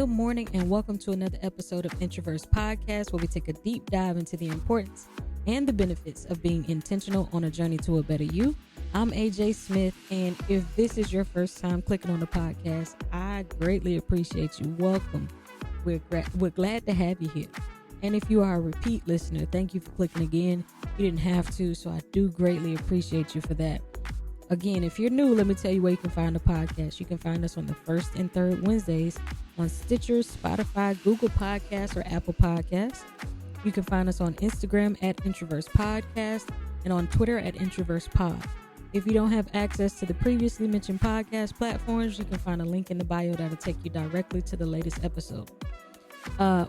Good morning and welcome to another episode of Introverse Podcast, where we take a deep dive into the importance and the benefits of being intentional on a journey to a better you. I'm AJ Smith, and if this is your first time clicking on the podcast, I greatly appreciate you. Welcome. We're glad to have you here. And if you are a repeat listener, thank you for clicking again. You didn't have to, so I do greatly appreciate you for that. Again, if you're new, let me tell you where you can find the podcast. You can find us on the first and third Wednesdays on Stitcher, Spotify, Google Podcasts, or Apple Podcasts. You can find us on Instagram at Introverse Podcast and on Twitter at Introverse Pod. If you don't have access to the previously mentioned podcast platforms, you can find a link in the bio that'll take you directly to the latest episode.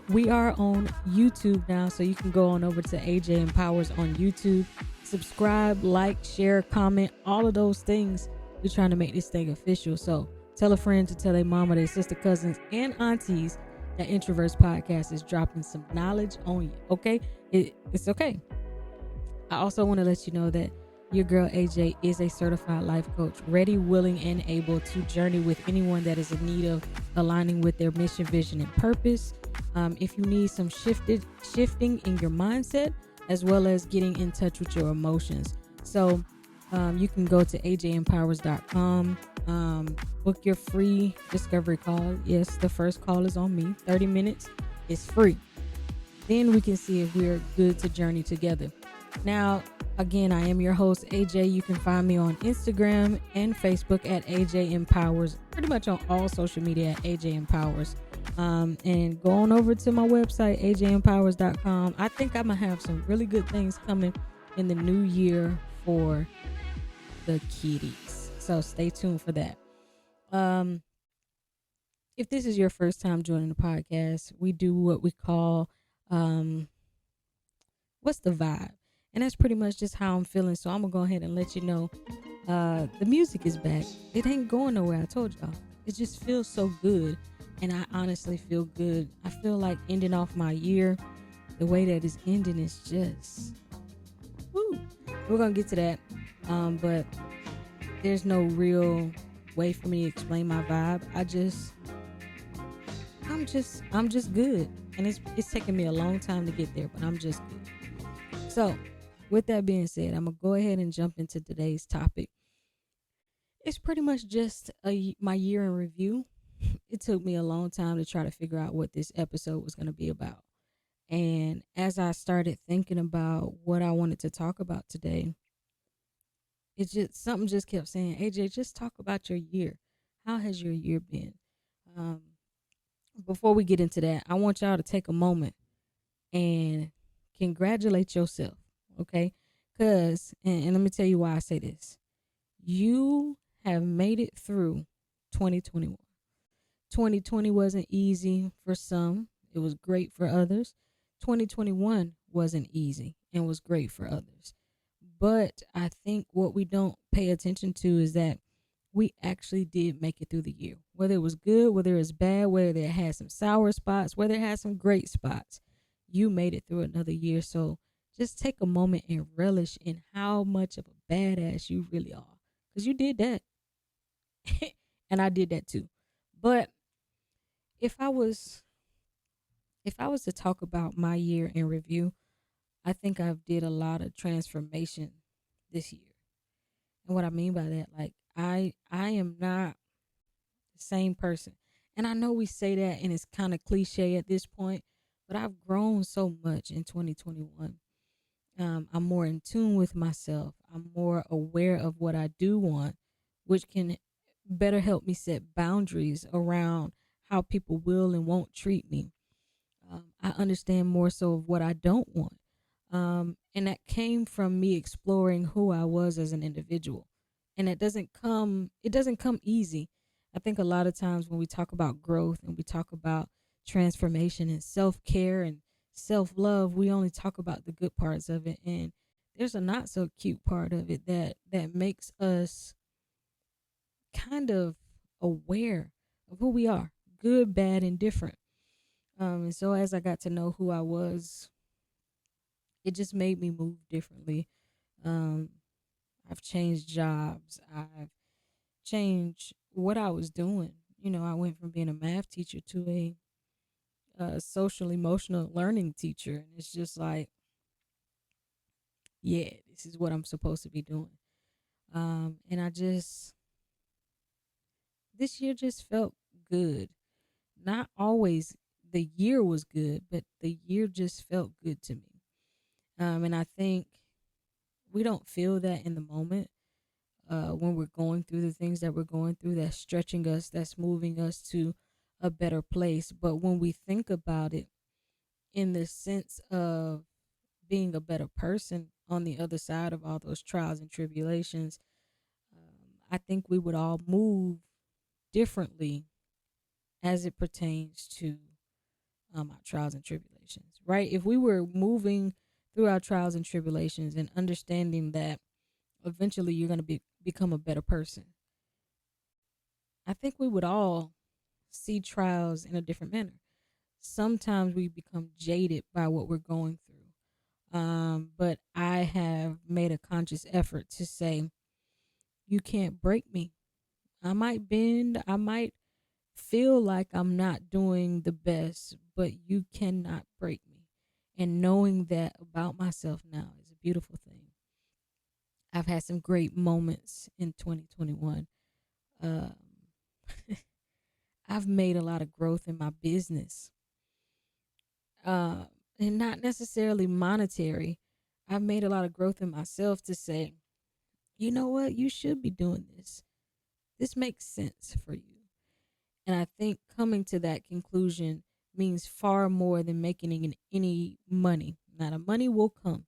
We are on YouTube now, so you can go on over to AJ Empowers on YouTube. Subscribe, like, share, comment, all of those things. We're trying to make this thing official. So tell a friend to tell their mama, their sister, cousins, and aunties that Introverse Podcast is dropping some knowledge on you. Okay? It's okay. I also want to let you know that your girl AJ is a certified life coach, ready, willing, and able to journey with anyone that is in need of aligning with their mission, vision, and purpose. If you need some shifting in your mindset, as well as getting in touch with your emotions. So you can go to ajempowers.com, book your free discovery call. Yes, the first call is on me. 30 minutes is free. Then we can see if we're good to journey together. Now, again, I am your host, AJ. You can find me on Instagram and Facebook at AJ Empowers, pretty much on all social media at AJ Empowers. And go on over to my website, ajempowers.com. I think I'm going to have some really good things coming in the new year for the kiddies. So stay tuned for that. If this is your first time joining the podcast, we do what we call, what's the vibe? And that's pretty much just how I'm feeling. So I'm going to go ahead and let you know, the music is back. It ain't going nowhere. I told y'all. It just feels so good. And I honestly feel good. I feel like ending off my year, the way that it's ending is just, woo. We're going to get to that. But there's no real way for me to explain my vibe. I'm just good. And it's taken me a long time to get there, but I'm just good. So with that being said, I'm going to go ahead and jump into today's topic. It's pretty much just my year in review. It took me a long time to try to figure out what this episode was going to be about. And as I started thinking about what I wanted to talk about today, something just kept saying, AJ, just talk about your year. How has your year been? Before we get into that, I want y'all to take a moment and congratulate yourself. Okay? And let me tell you why I say this. You have made it through 2021. 2020 wasn't easy for some. It was great for others. 2021 wasn't easy and was great for others. But I think what we don't pay attention to is that we actually did make it through the year. Whether it was good, whether it was bad, whether it had some sour spots, whether it had some great spots, you made it through another year. So just take a moment and relish in how much of a badass you really are. Because you did that. And I did that too. But if I was to talk about my year in review, I think I've did a lot of transformation this year. And what I mean by that, like I am not the same person. And I know we say that and it's kind of cliche at this point, but I've grown so much in 2021. I'm more in tune with myself. I'm more aware of what I do want, which can better help me set boundaries around how people will and won't treat me. I understand more so of what I don't want. And that came from me exploring who I was as an individual. And it doesn't come easy. I think a lot of times when we talk about growth and we talk about transformation and self-care and self-love, we only talk about the good parts of it. And there's a not so cute part of it that makes us kind of aware of who we are, good, bad, and different. And so as I got to know who I was, it just made me move differently. I've changed jobs. I've changed what I was doing. You know, I went from being a math teacher to a social emotional learning teacher, and it's just like, yeah, this is what I'm supposed to be doing. And I just this year just felt good. Not always the year was good, but the year just felt good to me. And I think we don't feel that in the moment, when we're going through the things that we're going through, that's stretching us, that's moving us to a better place. But when we think about it in the sense of being a better person on the other side of all those trials and tribulations, I think we would all move differently as it pertains to our trials and tribulations, right? If we were moving through our trials and tribulations and understanding that eventually you're going to become a better person, I think we would all see trials in a different manner. Sometimes we become jaded by what we're going through. But I have made a conscious effort to say, you can't break me. I might bend, I might feel like I'm not doing the best, but you cannot break me. And knowing that about myself now is a beautiful thing. I've had some great moments in 2021. Um, I've made a lot of growth in my business, uh, and not necessarily monetary. I've made a lot of growth in myself to say, you know what, you should be doing this. This makes sense for you. And I think coming to that conclusion means far more than making any money. Now, the money will come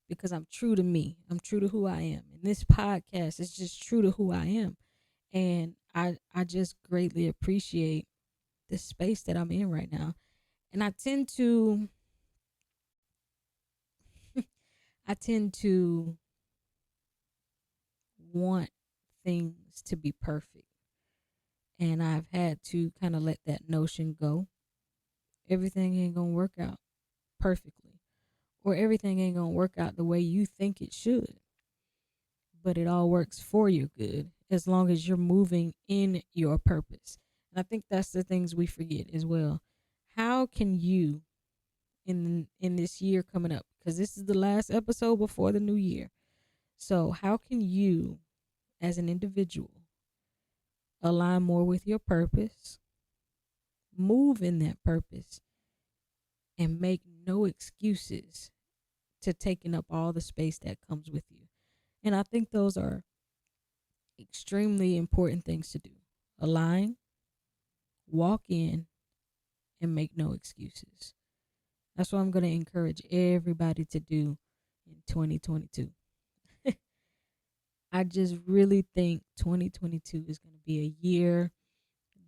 because I'm true to me. I'm true to who I am. And this podcast is just true to who I am. And I just greatly appreciate the space that I'm in right now. And I tend to want things to be perfect. And I've had to kind of let that notion go. Everything ain't gonna work out perfectly, or everything ain't gonna work out the way you think it should, but it all works for your good as long as you're moving in your purpose. And I think that's the things we forget as well. How can you, in this year coming up, because this is the last episode before the new year, so how can you as an individual align more with your purpose, move in that purpose, and make no excuses to taking up all the space that comes with you? And I think those are extremely important things to do. Align, walk in, and make no excuses. That's what I'm going to encourage everybody to do in 2022. I just really think 2022 is going to be a year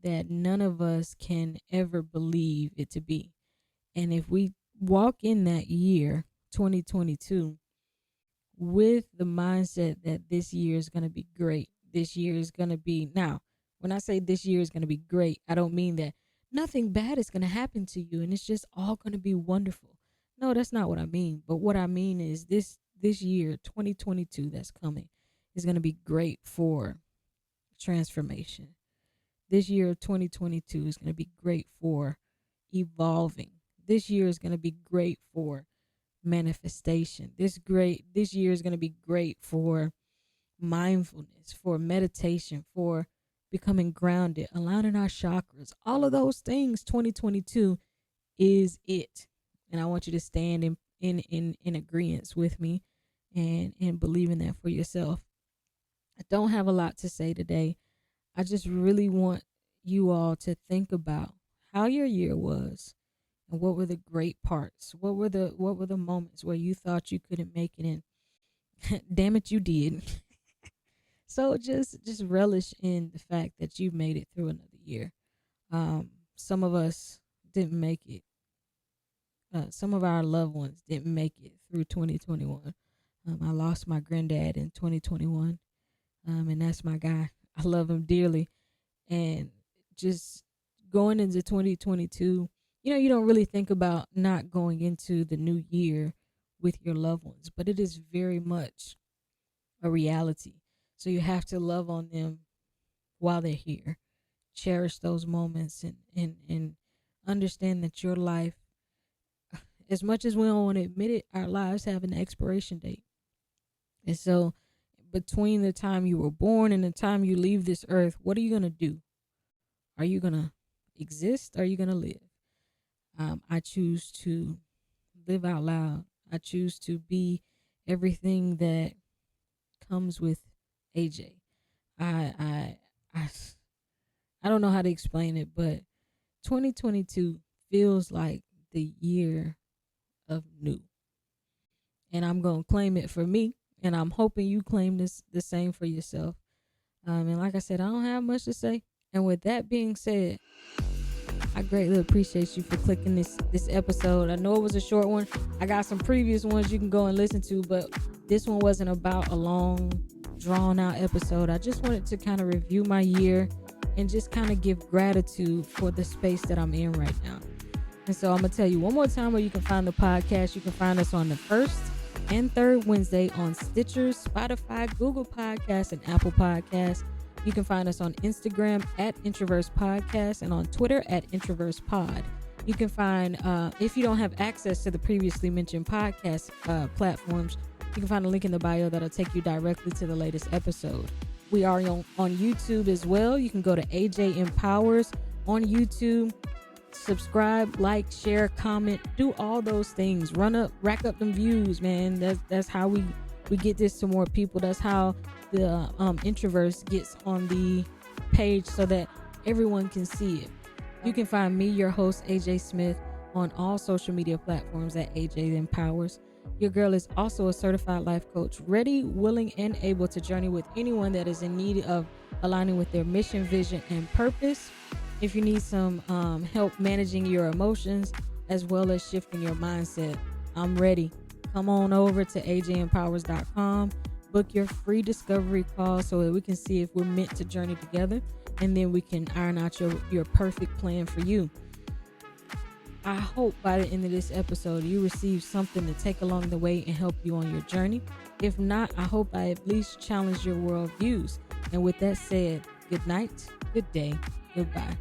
that none of us can ever believe it to be. And if we walk in that year, 2022, with the mindset that this year is going to be great. This year is going to be, now, when I say this year is going to be great, I don't mean that nothing bad is going to happen to you and it's just all going to be wonderful. No, that's not what I mean. But what I mean is this year, 2022, that's coming, is going to be great for transformation. This year of 2022 is going to be great for evolving. This year is going to be great for manifestation. This year is going to be great for mindfulness, for meditation, for becoming grounded, aligning our chakras. All of those things, 2022 is it. And I want you to stand in agreement with me and believe in that for yourself. I don't have a lot to say today. I just really want you all to think about how your year was and what were the great parts. What were the moments where you thought you couldn't make it in? Damn it, you did. So just relish in the fact that you made it through another year. Some of us didn't make it. Some of our loved ones didn't make it through 2021. I lost my granddad in 2021, and that's my guy. I love him dearly, and just going into 2022, you don't really think about not going into the new year with your loved ones, but it is very much a reality. So you have to love on them while they're here. Cherish those moments and understand that your life, as much as we don't want to admit it, our lives have an expiration date. And so between the time you were born and the time you leave this earth, what are you going to do? Are you going to exist? Or are you going to live? I choose to live out loud. I choose to be everything that comes with AJ. I I I I don't know how to explain it, but 2022 feels like the year of new. And I'm going to claim it for me, and I'm hoping you claim this the same for yourself. And like I said, I don't have much to say. And with that being said, I greatly appreciate you for clicking this episode. I know it was a short one. I got some previous ones you can go and listen to, but this one wasn't about a long, drawn out episode. I just wanted to kind of review my year and just kind of give gratitude for the space that I'm in right now. And so I'm going to tell you one more time where you can find the podcast. You can find us on the first and third Wednesday on Stitcher, Spotify, Google Podcasts, and Apple Podcasts. You can find us on Instagram at Introverse Podcast and on Twitter at Introverse Pod. You can find, if you don't have access to the previously mentioned podcast platforms, you can find a link in the bio that'll take you directly to the latest episode. We are on YouTube as well. You can go to AJ Empowers on YouTube. Subscribe, like, share, comment, do all those things. Rack up them views, man. That's how we get this to more people. That's how the Introverse gets on the page so that everyone can see it. You can find me, your host, AJ Smith, on all social media platforms at AJ Empowers. Your girl is also a certified life coach, ready, willing, and able to journey with anyone that is in need of aligning with their mission, vision, and purpose. If you need some help managing your emotions as well as shifting your mindset, I'm ready. Come on over to ajempowers.com. Book your free discovery call so that we can see if we're meant to journey together, and then we can iron out your perfect plan for you. I hope by the end of this episode you receive something to take along the way and help you on your journey. If not, I hope I at least challenge your worldviews. And with that said, good night, good day, goodbye.